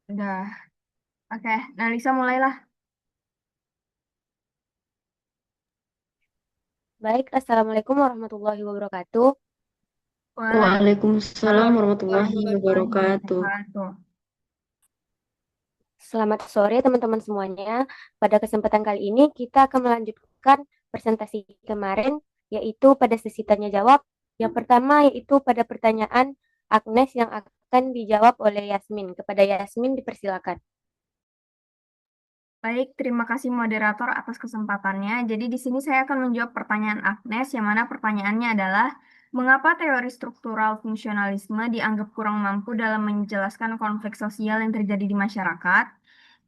Udah. Oke, nah Lisa mulailah. Baik, Assalamualaikum warahmatullahi wabarakatuh. Waalaikumsalam Waalaikumsalam warahmatullahi warahmatullahi wabarakatuh. wabarakatuh. Selamat sore teman-teman semuanya. Pada kesempatan kali ini kita akan melanjutkan presentasi kemarin, yaitu pada sesi tanya jawab. Yang pertama yaitu pada pertanyaan Agnes yang akan dijawab oleh Yasmin. Kepada Yasmin dipersilakan. Baik, terima kasih moderator atas kesempatannya. Jadi di sini saya akan menjawab pertanyaan Agnes, yang mana pertanyaannya adalah, mengapa teori struktural fungsionalisme dianggap kurang mampu dalam menjelaskan konflik sosial yang terjadi di masyarakat?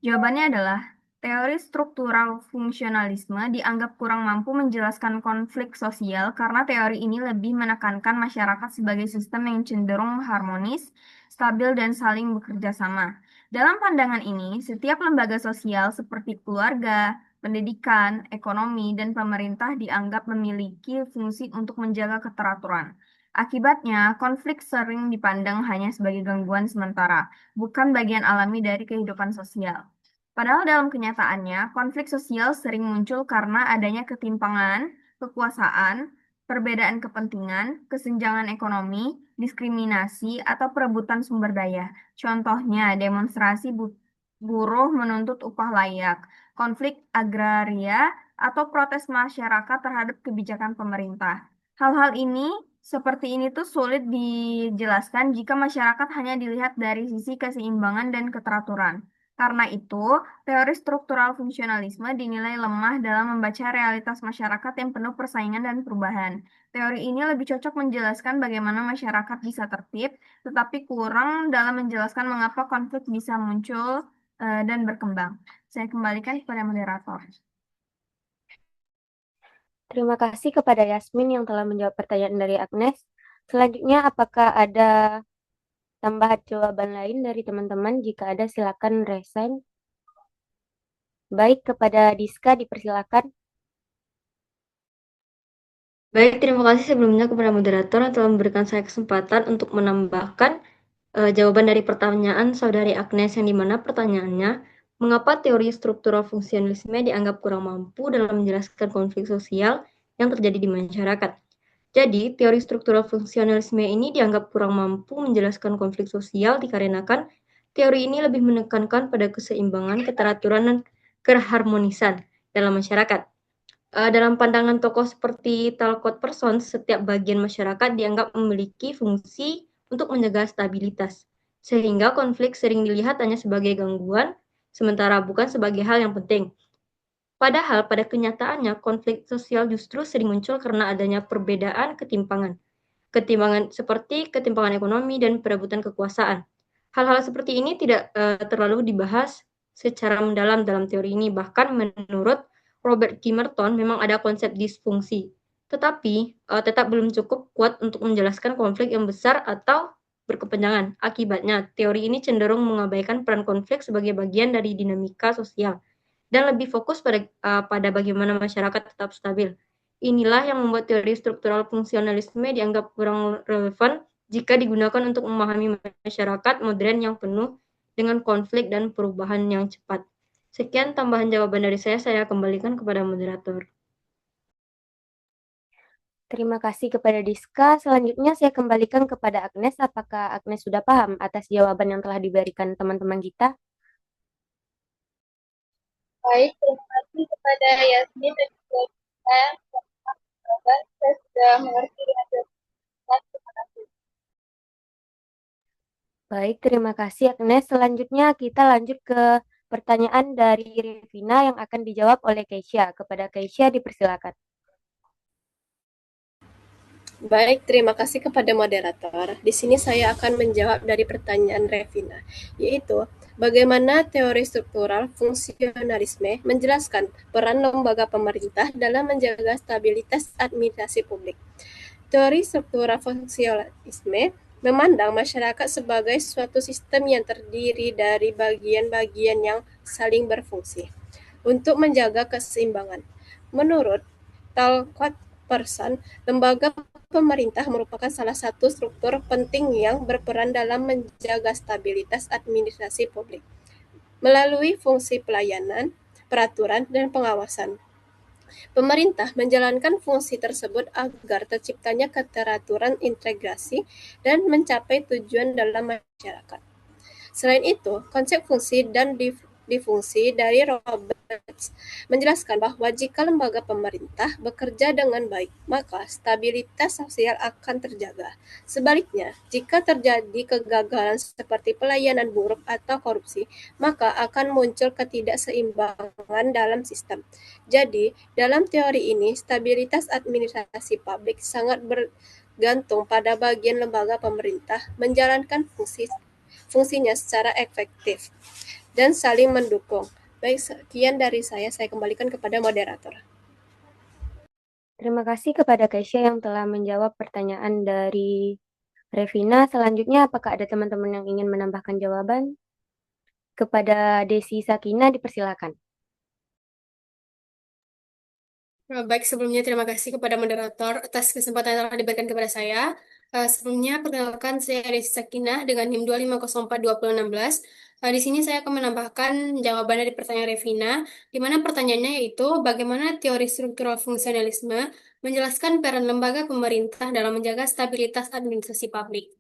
Jawabannya adalah, teori struktural fungsionalisme dianggap kurang mampu menjelaskan konflik sosial karena teori ini lebih menekankan masyarakat sebagai sistem yang cenderung harmonis, stabil, dan saling bekerja sama. Dalam pandangan ini, setiap lembaga sosial seperti keluarga, pendidikan, ekonomi, dan pemerintah dianggap memiliki fungsi untuk menjaga keteraturan. Akibatnya, konflik sering dipandang hanya sebagai gangguan sementara, bukan bagian alami dari kehidupan sosial. Padahal dalam kenyataannya, konflik sosial sering muncul karena adanya ketimpangan, kekuasaan, perbedaan kepentingan, kesenjangan ekonomi, diskriminasi, atau perebutan sumber daya. Contohnya, demonstrasi buruh menuntut upah layak, konflik agraria, atau protes masyarakat terhadap kebijakan pemerintah. Hal-hal ini seperti ini tuh sulit dijelaskan jika masyarakat hanya dilihat dari sisi keseimbangan dan keteraturan. Karena itu, teori struktural fungsionalisme dinilai lemah dalam membaca realitas masyarakat yang penuh persaingan dan perubahan. Teori ini lebih cocok menjelaskan bagaimana masyarakat bisa tertib, tetapi kurang dalam menjelaskan mengapa konflik bisa muncul dan berkembang. Saya kembalikan kepada moderator. Terima kasih kepada Yasmin yang telah menjawab pertanyaan dari Agnes. Selanjutnya, apakah ada tambahan jawaban lain dari teman-teman? Jika ada, silakan resign. Baik, kepada Diska dipersilakan. Baik, terima kasih sebelumnya kepada moderator yang telah memberikan saya kesempatan untuk menambahkan jawaban dari pertanyaan Saudari Agnes yang dimana pertanyaannya, mengapa teori struktural fungsionalisme dianggap kurang mampu dalam menjelaskan konflik sosial yang terjadi di masyarakat? Jadi, teori struktural fungsionalisme ini dianggap kurang mampu menjelaskan konflik sosial dikarenakan teori ini lebih menekankan pada keseimbangan, keteraturan, dan keharmonisan dalam masyarakat. Dalam pandangan tokoh seperti Talcott Parsons, setiap bagian masyarakat dianggap memiliki fungsi untuk menjaga stabilitas, sehingga konflik sering dilihat hanya sebagai gangguan, sementara bukan sebagai hal yang penting. Padahal pada kenyataannya konflik sosial justru sering muncul karena adanya perbedaan ketimpangan. Ketimpangan seperti ketimpangan ekonomi dan perebutan kekuasaan. Hal-hal seperti ini tidak terlalu dibahas secara mendalam dalam teori ini. Bahkan menurut Robert Kimerton memang ada konsep disfungsi, tetapi tetap belum cukup kuat untuk menjelaskan konflik yang besar atau berkepanjangan. Akibatnya, teori ini cenderung mengabaikan peran konflik sebagai bagian dari dinamika sosial dan lebih fokus pada bagaimana masyarakat tetap stabil. Inilah yang membuat teori struktural fungsionalisme dianggap kurang relevan jika digunakan untuk memahami masyarakat modern yang penuh dengan konflik dan perubahan yang cepat. Sekian tambahan jawaban dari saya kembalikan kepada moderator. Terima kasih kepada Diska. Selanjutnya saya kembalikan kepada Agnes. Apakah Agnes sudah paham atas jawaban yang telah diberikan teman-teman kita? Baik, terima kasih kepada Yasmin dan juga Dita. Saya sudah mengerti dengan jelas. Terima kasih. Baik, terima kasih Agnes. Selanjutnya kita lanjut ke pertanyaan dari Revina yang akan dijawab oleh Keisha. Kepada Keisha dipersilakan. Baik, terima kasih kepada moderator. Di sini saya akan menjawab dari pertanyaan Revina, yaitu bagaimana teori struktural fungsionalisme menjelaskan peran lembaga pemerintah dalam menjaga stabilitas administrasi publik. Teori struktural fungsionalisme memandang masyarakat sebagai suatu sistem yang terdiri dari bagian-bagian yang saling berfungsi untuk menjaga keseimbangan. Menurut Talcott Person, lembaga pemerintah merupakan salah satu struktur penting yang berperan dalam menjaga stabilitas administrasi publik melalui fungsi pelayanan, peraturan, dan pengawasan. Pemerintah menjalankan fungsi tersebut agar terciptanya keteraturan integrasi dan mencapai tujuan dalam masyarakat. Selain itu, konsep fungsi dan difungsi dari Roberts menjelaskan bahwa jika lembaga pemerintah bekerja dengan baik, maka stabilitas sosial akan terjaga. Sebaliknya, jika terjadi kegagalan seperti pelayanan buruk atau korupsi, maka akan muncul ketidakseimbangan dalam sistem. Jadi, dalam teori ini, stabilitas administrasi publik sangat bergantung pada bagian lembaga pemerintah menjalankan fungsinya secara efektif dan saling mendukung. Baik, sekian dari saya kembalikan kepada moderator. Terima kasih kepada Keisha yang telah menjawab pertanyaan dari Revina. Selanjutnya, apakah ada teman-teman yang ingin menambahkan jawaban? Kepada Desi Sakina, dipersilakan. Baik, sebelumnya terima kasih kepada moderator atas kesempatan yang telah diberikan kepada saya. Sebelumnya, perkenalkan saya Desi Sakinah dengan NIM 2504216. Di sini saya akan menambahkan jawaban dari pertanyaan Revina, di mana pertanyaannya yaitu bagaimana teori struktural fungsionalisme menjelaskan peran lembaga pemerintah dalam menjaga stabilitas administrasi publik.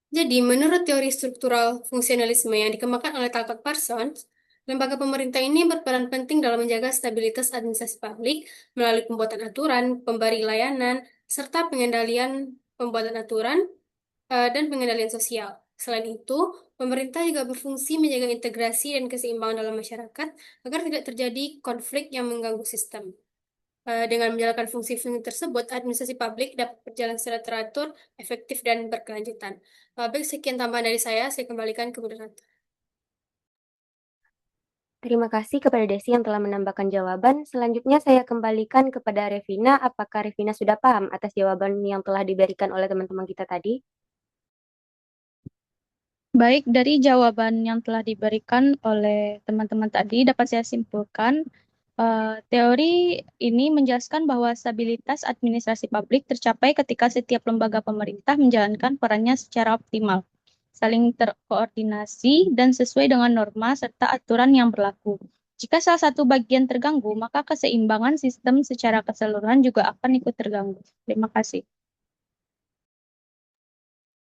Jadi, menurut teori struktural fungsionalisme yang dikembangkan oleh Talcott Parsons, lembaga pemerintah ini berperan penting dalam menjaga stabilitas administrasi publik melalui pembuatan aturan, pemberi layanan, serta pengendalian pembuatan aturan dan pengendalian sosial. Selain itu, pemerintah juga berfungsi menjaga integrasi dan keseimbangan dalam masyarakat agar tidak terjadi konflik yang mengganggu sistem. Dengan menjalankan fungsi-fungsi tersebut, administrasi publik dapat berjalan secara teratur, efektif, dan berkelanjutan. Baik, sekian tambahan dari saya kembalikan ke moderator. Terima kasih kepada Desi yang telah menambahkan jawaban. Selanjutnya saya kembalikan kepada Revina. Apakah Revina sudah paham atas jawaban yang telah diberikan oleh teman-teman kita tadi? Baik, dari jawaban yang telah diberikan oleh teman-teman tadi dapat saya simpulkan teori ini menjelaskan bahwa stabilitas administrasi publik tercapai ketika setiap lembaga pemerintah menjalankan perannya secara optimal, saling terkoordinasi, dan sesuai dengan norma serta aturan yang berlaku. Jika salah satu bagian terganggu, maka keseimbangan sistem secara keseluruhan juga akan ikut terganggu. Terima kasih.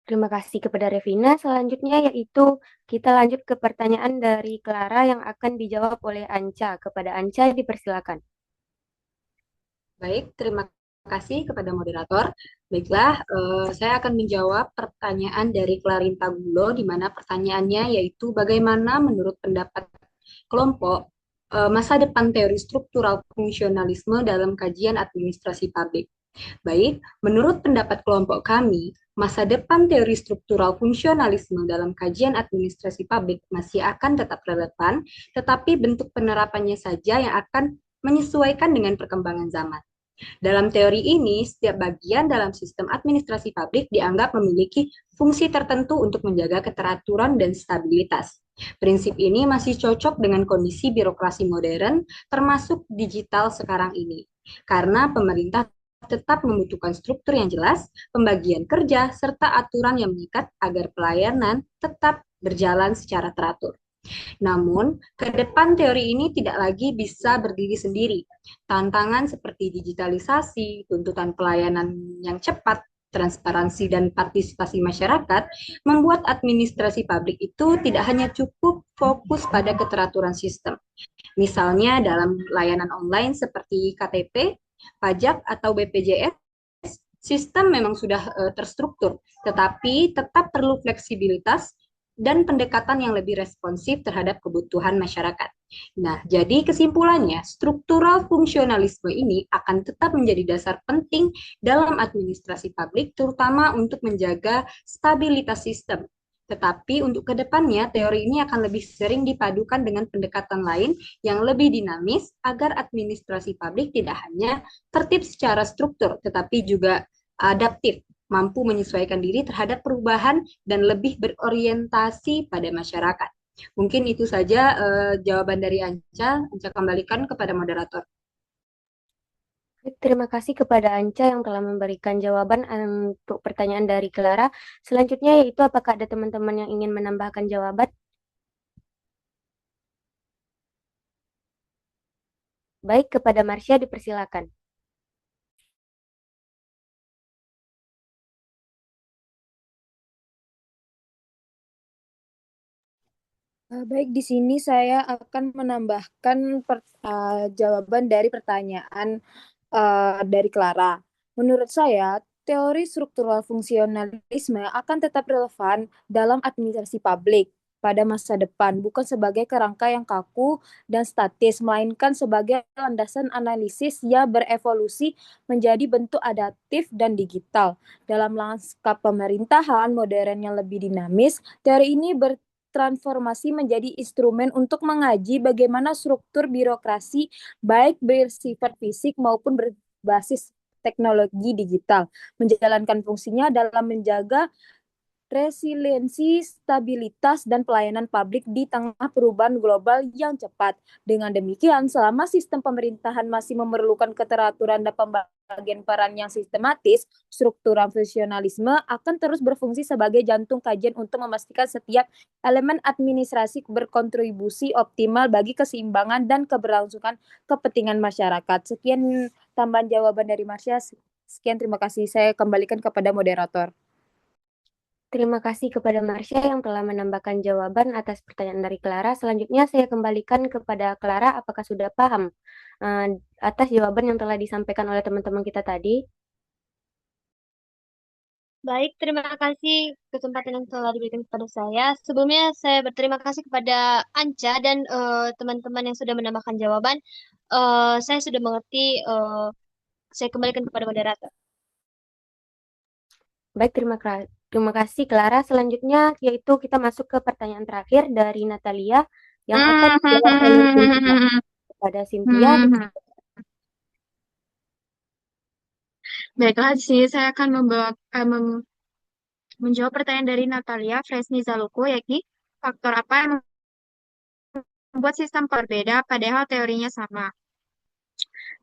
Terima kasih kepada Revina. Selanjutnya yaitu kita lanjut ke pertanyaan dari Clara yang akan dijawab oleh Anca. Kepada Anca dipersilakan. Baik, terima kasih kepada moderator. Baiklah, saya akan menjawab pertanyaan dari Clarinta Gulo, di mana pertanyaannya yaitu bagaimana menurut pendapat kelompok masa depan teori struktural fungsionalisme dalam kajian administrasi publik. Baik, menurut pendapat kelompok kami, masa depan teori struktural fungsionalisme dalam kajian administrasi publik masih akan tetap relevan, tetapi bentuk penerapannya saja yang akan menyesuaikan dengan perkembangan zaman. Dalam teori ini, setiap bagian dalam sistem administrasi publik dianggap memiliki fungsi tertentu untuk menjaga keteraturan dan stabilitas. Prinsip ini masih cocok dengan kondisi birokrasi modern, termasuk digital sekarang ini, karena pemerintah tetap membutuhkan struktur yang jelas, pembagian kerja, serta aturan yang mengikat agar pelayanan tetap berjalan secara teratur. Namun, ke depan teori ini tidak lagi bisa berdiri sendiri. Tantangan seperti digitalisasi, tuntutan pelayanan yang cepat, transparansi dan partisipasi masyarakat membuat administrasi publik itu tidak hanya cukup fokus pada keteraturan sistem. Misalnya dalam layanan online seperti KTP, pajak atau BPJS, sistem memang sudah terstruktur, tetapi tetap perlu fleksibilitas dan pendekatan yang lebih responsif terhadap kebutuhan masyarakat. Nah, jadi kesimpulannya, struktural fungsionalisme ini akan tetap menjadi dasar penting dalam administrasi publik, terutama untuk menjaga stabilitas sistem. Tetapi untuk kedepannya, teori ini akan lebih sering dipadukan dengan pendekatan lain yang lebih dinamis agar administrasi publik tidak hanya tertib secara struktur, tetapi juga adaptif, mampu menyesuaikan diri terhadap perubahan dan lebih berorientasi pada masyarakat. Mungkin itu saja jawaban dari Anca. Anca kembalikan kepada moderator. Baik, terima kasih kepada Anca yang telah memberikan jawaban untuk pertanyaan dari Clara. Selanjutnya yaitu apakah ada teman-teman yang ingin menambahkan jawaban? Baik, kepada Marsha dipersilakan. Baik, di sini saya akan menambahkan jawaban dari pertanyaan dari Clara. Menurut saya, teori struktural fungsionalisme akan tetap relevan dalam administrasi publik pada masa depan, bukan sebagai kerangka yang kaku dan statis, melainkan sebagai landasan analisis yang berevolusi menjadi bentuk adaptif dan digital. Dalam lanskap pemerintahan modern yang lebih dinamis, teori ini transformasi menjadi instrumen untuk mengaji bagaimana struktur birokrasi baik bersifat fisik maupun berbasis teknologi digital menjalankan fungsinya dalam menjaga resiliensi, stabilitas, dan pelayanan publik di tengah perubahan global yang cepat. Dengan demikian, selama sistem pemerintahan masih memerlukan keteraturan dan pembagian peran yang sistematis, struktural fungsionalisme akan terus berfungsi sebagai jantung kajian untuk memastikan setiap elemen administrasi berkontribusi optimal bagi keseimbangan dan keberlangsungan kepentingan masyarakat. Sekian tambahan jawaban dari Marsha. Sekian, terima kasih. Saya kembalikan kepada moderator. Terima kasih kepada Marsha yang telah menambahkan jawaban atas pertanyaan dari Clara. Selanjutnya saya kembalikan kepada Clara, apakah sudah paham atas jawaban yang telah disampaikan oleh teman-teman kita tadi? Baik, terima kasih kesempatan yang telah diberikan kepada saya. Sebelumnya saya berterima kasih kepada Anca dan teman-teman yang sudah menambahkan jawaban. Saya sudah mengerti. Saya kembalikan kepada moderator. Baik, terima kasih Clara. Selanjutnya yaitu kita masuk ke pertanyaan terakhir dari Natalia yang akan dijawab oleh Cynthia. Kepada Cynthia. Baiklah, di sini saya akan menjawab pertanyaan dari Natalia Fresni Zaluko, yakni faktor apa yang membuat sistem berbeda padahal teorinya sama.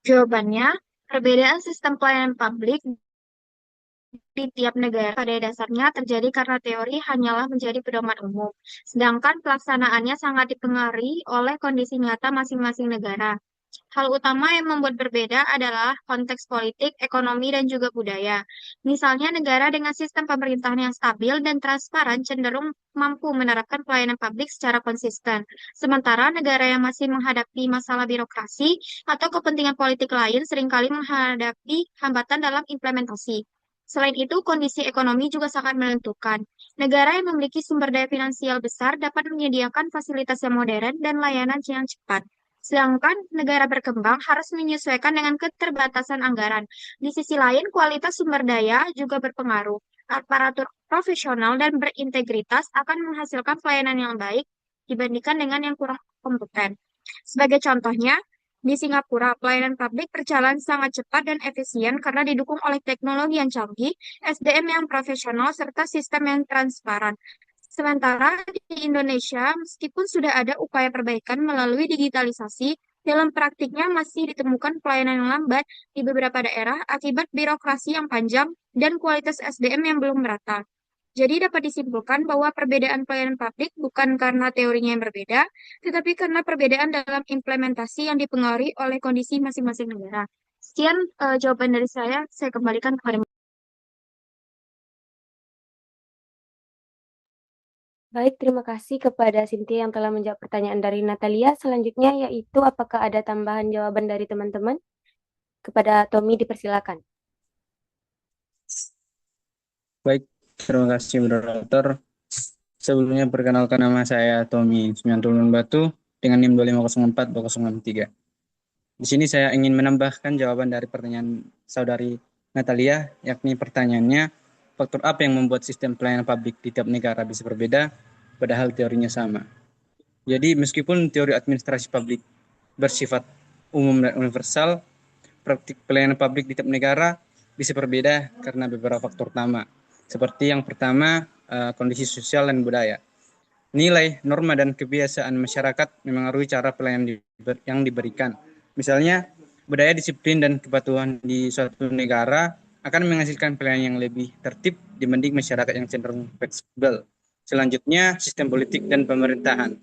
Jawabannya, perbedaan sistem pelayanan publik di tiap negara pada dasarnya terjadi karena teori hanyalah menjadi pedoman umum, sedangkan pelaksanaannya sangat dipengaruhi oleh kondisi nyata masing-masing negara. Hal utama yang membuat berbeda adalah konteks politik, ekonomi, dan juga budaya. Misalnya, negara dengan sistem pemerintahan yang stabil dan transparan cenderung mampu menerapkan pelayanan publik secara konsisten. Sementara negara yang masih menghadapi masalah birokrasi atau kepentingan politik lain seringkali menghadapi hambatan dalam implementasi. Selain itu, kondisi ekonomi juga sangat menentukan. Negara yang memiliki sumber daya finansial besar dapat menyediakan fasilitas yang modern dan layanan yang cepat. Sedangkan negara berkembang harus menyesuaikan dengan keterbatasan anggaran. Di sisi lain, kualitas sumber daya juga berpengaruh. Aparatur profesional dan berintegritas akan menghasilkan pelayanan yang baik dibandingkan dengan yang kurang kompeten. Sebagai contohnya, di Singapura, pelayanan publik berjalan sangat cepat dan efisien karena didukung oleh teknologi yang canggih, SDM yang profesional, serta sistem yang transparan. Sementara di Indonesia, meskipun sudah ada upaya perbaikan melalui digitalisasi, dalam praktiknya masih ditemukan pelayanan yang lambat di beberapa daerah akibat birokrasi yang panjang dan kualitas SDM yang belum merata. Jadi dapat disimpulkan bahwa perbedaan pelayanan publik bukan karena teorinya yang berbeda, tetapi karena perbedaan dalam implementasi yang dipengaruhi oleh kondisi masing-masing negara. Sekian jawaban dari saya kembalikan kepada. Baik, terima kasih kepada Cynthia yang telah menjawab pertanyaan dari Natalia. Selanjutnya yaitu apakah ada tambahan jawaban dari teman-teman? Kepada Tommy dipersilakan. Baik, terima kasih moderator. Sebelumnya perkenalkan nama saya Tommy Sumiantulun Batu dengan NIM 2504-2063. Di sini saya ingin menambahkan jawaban dari pertanyaan saudari Natalia, yakni pertanyaannya, faktor apa yang membuat sistem pelayanan publik di tiap negara bisa berbeda, padahal teorinya sama. Jadi meskipun teori administrasi publik bersifat umum dan universal, praktik pelayanan publik di tiap negara bisa berbeda karena beberapa faktor utama. Seperti yang pertama, kondisi sosial dan budaya. Nilai, norma, dan kebiasaan masyarakat memengaruhi cara pelayanan yang diberikan. Misalnya, budaya disiplin dan kepatuhan di suatu negara akan menghasilkan pilihan yang lebih tertib dibanding masyarakat yang cenderung fleksibel. Selanjutnya, sistem politik dan pemerintahan.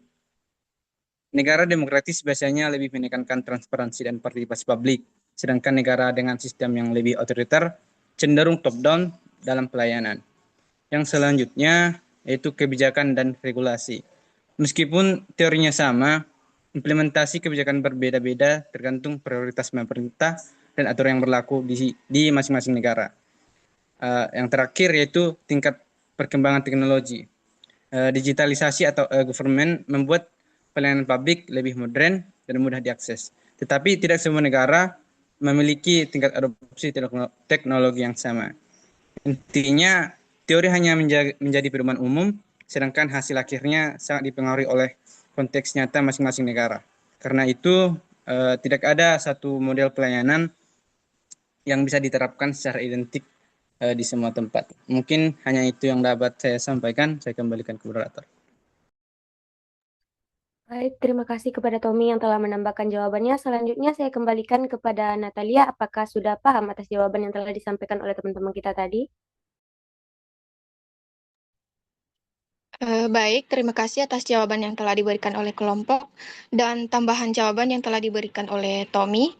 Negara demokratis biasanya lebih menekankan transparansi dan partisipasi publik, sedangkan negara dengan sistem yang lebih otoriter cenderung top-down dalam pelayanan. Yang selanjutnya yaitu kebijakan dan regulasi. Meskipun teorinya sama, implementasi kebijakan berbeda-beda tergantung prioritas pemerintah dan aturan yang berlaku di masing-masing negara. Yang terakhir yaitu tingkat perkembangan teknologi. Digitalisasi atau government membuat pelayanan publik lebih modern dan mudah diakses. Tetapi tidak semua negara memiliki tingkat adopsi teknologi yang sama. Intinya, teori hanya menjadi pedoman umum, sedangkan hasil akhirnya sangat dipengaruhi oleh konteks nyata masing-masing negara. Karena itu, tidak ada satu model pelayanan yang bisa diterapkan secara identik di semua tempat. Mungkin hanya itu yang dapat saya sampaikan. Saya kembalikan ke moderator. Baik, terima kasih kepada Tommy yang telah menambahkan jawabannya. Selanjutnya saya kembalikan kepada Natalia. Apakah sudah paham atas jawaban yang telah disampaikan oleh teman-teman kita tadi? Baik, terima kasih atas jawaban yang telah diberikan oleh kelompok dan tambahan jawaban yang telah diberikan oleh Tommy.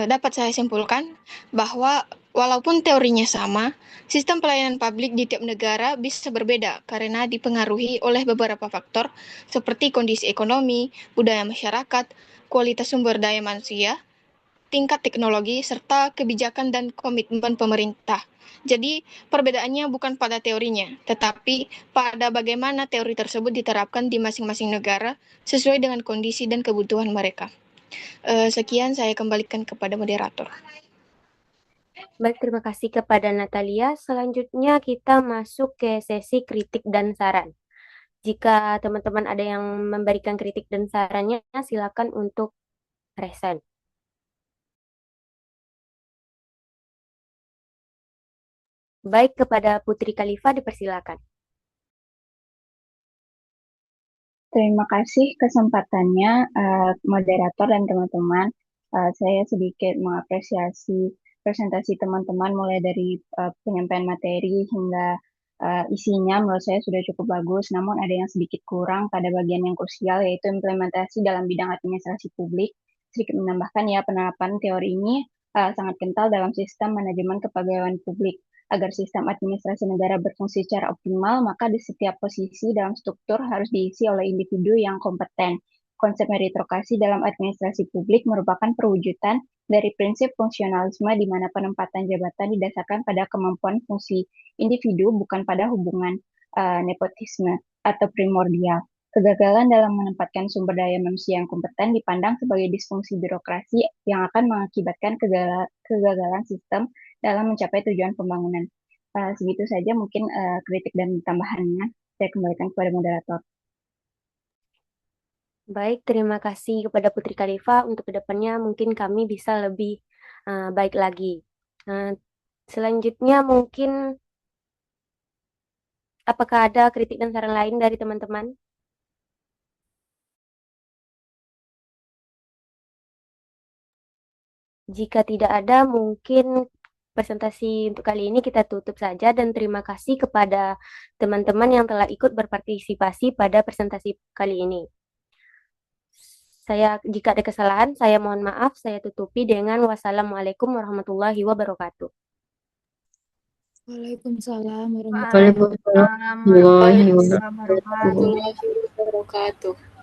Dapat saya simpulkan bahwa walaupun teorinya sama, sistem pelayanan publik di tiap negara bisa berbeda karena dipengaruhi oleh beberapa faktor seperti kondisi ekonomi, budaya masyarakat, kualitas sumber daya manusia, tingkat teknologi, serta kebijakan dan komitmen pemerintah. Jadi, perbedaannya bukan pada teorinya, tetapi pada bagaimana teori tersebut diterapkan di masing-masing negara sesuai dengan kondisi dan kebutuhan mereka. Sekian saya kembalikan kepada moderator. Baik, terima kasih kepada Natalia. Selanjutnya kita masuk ke sesi kritik dan saran. Jika teman-teman ada yang memberikan kritik dan sarannya, silakan untuk present. Baik, kepada Putri Khalifa dipersilakan. Terima kasih kesempatannya, moderator dan teman-teman. Saya sedikit mengapresiasi presentasi teman-teman mulai dari penyampaian materi hingga isinya menurut saya sudah cukup bagus, namun ada yang sedikit kurang pada bagian yang krusial yaitu implementasi dalam bidang administrasi publik. Sedikit menambahkan ya, penerapan teori ini sangat kental dalam sistem manajemen kepegawaian publik. Agar sistem administrasi negara berfungsi secara optimal, maka di setiap posisi dalam struktur harus diisi oleh individu yang kompeten. Konsep meritokrasi dalam administrasi publik merupakan perwujudan dari prinsip fungsionalisme di mana penempatan jabatan didasarkan pada kemampuan fungsi individu, bukan pada hubungan nepotisme atau primordial. Kegagalan dalam menempatkan sumber daya manusia yang kompeten dipandang sebagai disfungsi birokrasi yang akan mengakibatkan kegagalan sistem dalam mencapai tujuan pembangunan. Segitu saja mungkin kritik dan tambahannya. Saya kembalikan kepada moderator. Baik, terima kasih kepada Putri Khalifa. Untuk kedepannya mungkin kami bisa lebih baik lagi. Selanjutnya mungkin apakah ada kritik dan saran lain dari teman-teman? Jika tidak ada, mungkin presentasi untuk kali ini kita tutup saja dan terima kasih kepada teman-teman yang telah ikut berpartisipasi pada presentasi kali ini. Jika ada kesalahan, saya mohon maaf. Saya tutupi dengan wassalamualaikum warahmatullahi wabarakatuh. Waalaikumsalam warahmatullahi wabarakatuh. Wabarakatuh.